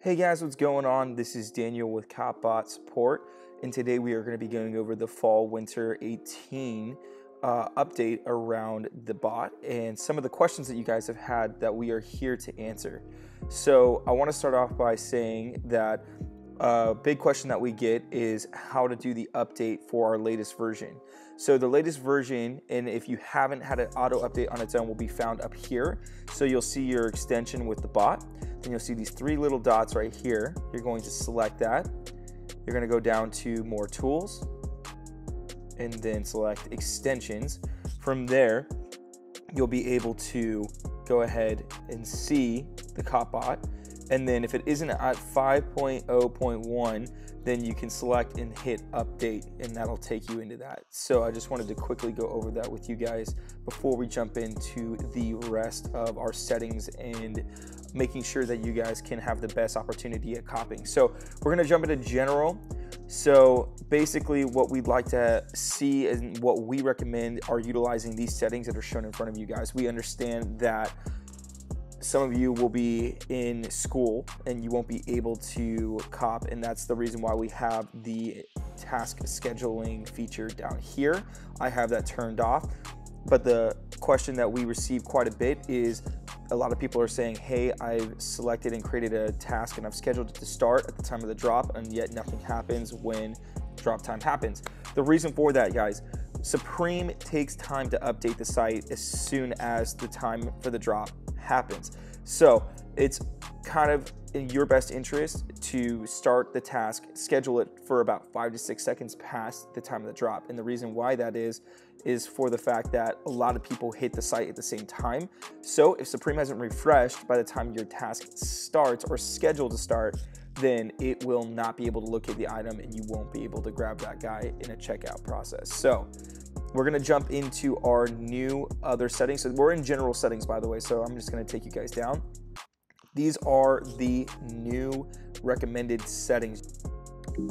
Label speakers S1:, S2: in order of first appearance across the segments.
S1: Hey guys, what's going on? This is Daniel with Copbot support, and today we are going to be going over the Fall Winter 18 update around the bot and some of the questions that you guys have had that we are here to answer. So I want to start off by saying that a big question that we get is how to do the update for our latest version. So the latest version, and if you haven't had an auto update on its own, will be found up here. So you'll see your extension with the bot. Then you'll see these three little dots right here. You're going to select that. You're going to go down to more tools and then select extensions. From there, you'll be able to go ahead and see the Copbot. And then if it isn't at 5.0.1, then you can select and hit update, and that'll take you into that. So I just wanted to quickly go over that with you guys before we jump into the rest of our settings and making sure that you guys can have the best opportunity at copying. So we're gonna jump into general. So basically what we'd like to see and what we recommend are utilizing these settings that are shown in front of you guys. We understand that some of you will be in school and you won't be able to cop, and that's the reason why we have the task scheduling feature down here. I have that turned off, but the question that we receive quite a bit is a lot of people are saying, hey, I've selected and created a task and I've scheduled it to start at the time of the drop, and yet nothing happens when drop time happens. The reason for that, guys, Supreme takes time to update the site as soon as the time for the drop happens. So it's kind of in your best interest to start the task, schedule it for about 5 to 6 seconds past the time of the drop. And the reason why that is for the fact that a lot of people hit the site at the same time. So if Supreme hasn't refreshed by the time your task starts or scheduled to start, then it will not be able to locate the item and you won't be able to grab that guy in a checkout process. So we're gonna jump into our new other settings. So we're in general settings, by the way, so I'm just gonna take you guys down. These are the new recommended settings.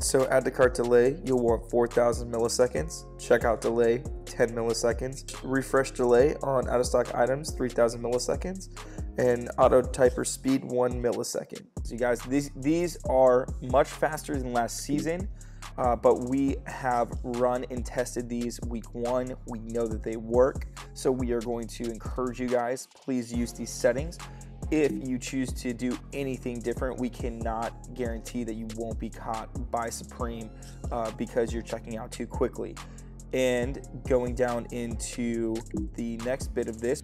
S1: So add to cart delay, you'll want 4,000 milliseconds. Checkout delay, 10 milliseconds. Refresh delay on out of stock items, 3,000 milliseconds. And auto typer speed, 1 millisecond. So you guys, these are much faster than last season. But we have run and tested these week 1. We know that they work. So we are going to encourage you guys, please use these settings. If you choose to do anything different, we cannot guarantee that you won't be caught by Supreme because you're checking out too quickly. And going down into the next bit of this,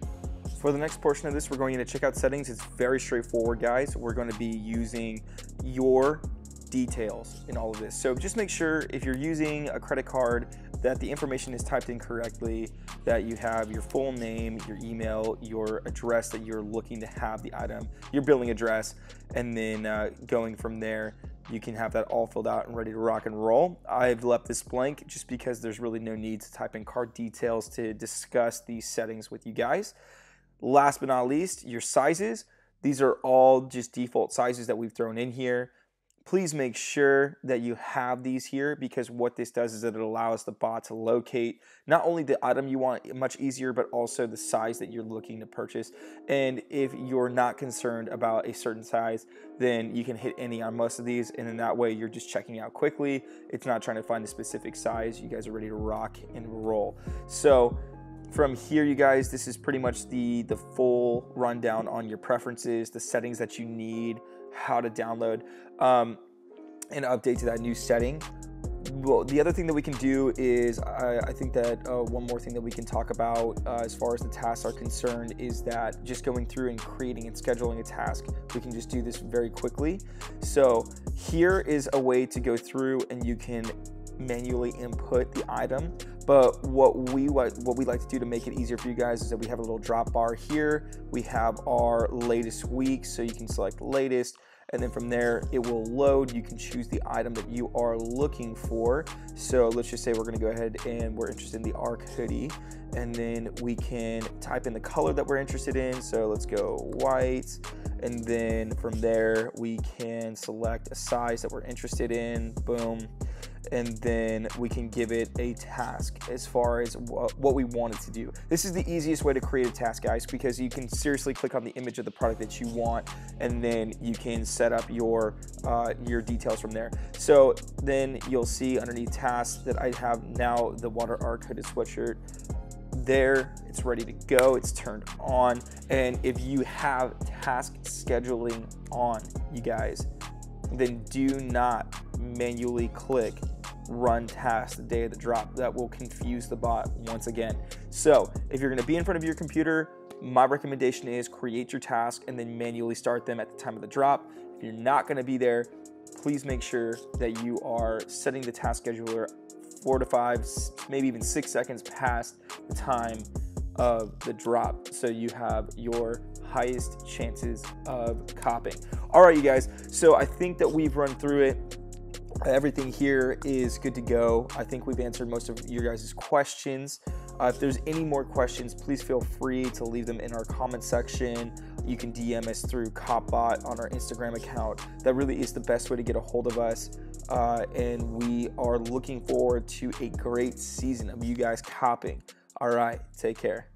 S1: for the next portion of this, we're going into checkout settings. It's very straightforward, guys. We're going to be using your details in all of this. So just make sure if you're using a credit card that the information is typed in correctly, that you have your full name, your email, your address that you're looking to have the item, your billing address, and then going from there, you can have that all filled out and ready to rock and roll. I've left this blank just because there's really no need to type in card details to discuss these settings with you guys. Last but not least, your sizes. These are all just default sizes that we've thrown in here. Please make sure that you have these here, because what this does is that it allows the bot to locate not only the item you want much easier, but also the size that you're looking to purchase. And if you're not concerned about a certain size, then you can hit any on most of these, and in that way you're just checking out quickly. It's not trying to find a specific size. You guys are ready to rock and roll. So from here, you guys, this is pretty much the full rundown on your preferences, the settings that you need, how to download and update to that new setting. Well, the other thing that we can do is I think that one more thing that we can talk about as far as the tasks are concerned is that just going through and creating and scheduling a task, we can just do this very quickly. So here is a way to go through and you can manually input the item, but what we like to do to make it easier for you guys is that we have a little drop bar here. We have our latest week, so you can select latest, and then from there it will load. You can choose the item that you are looking for. So let's just say we're going to go ahead and we're interested in the ARC hoodie, and then we can type in the color that we're interested in. So let's go white, and then from there we can select a size that we're interested in. Boom. and then we can give it a task as far as what we want it to do. This is the easiest way to create a task, guys, because you can seriously click on the image of the product that you want, and then you can set up your details from there. So then you'll see underneath tasks that I have now the water arc hooded sweatshirt. There, it's ready to go, it's turned on. And if you have task scheduling on, you guys, then do not manually click run task the day of the drop. That will confuse the bot once again. So if you're going to be in front of your computer, my recommendation is create your task and then manually start them at the time of the drop. If you're not going to be there, please make sure that you are setting the task scheduler 4 to 5, maybe even 6 seconds past the time of the drop, so you have your highest chances of copying. All right, you guys, so I think that we've run through it. Everything here is good to go. I think we've answered most of your guys' questions. If there's any more questions, please feel free to leave them in our comment section. You can DM us through Copbot on our Instagram account. That really is the best way to get a hold of us. And we are looking forward to a great season of you guys copying. All right, take care.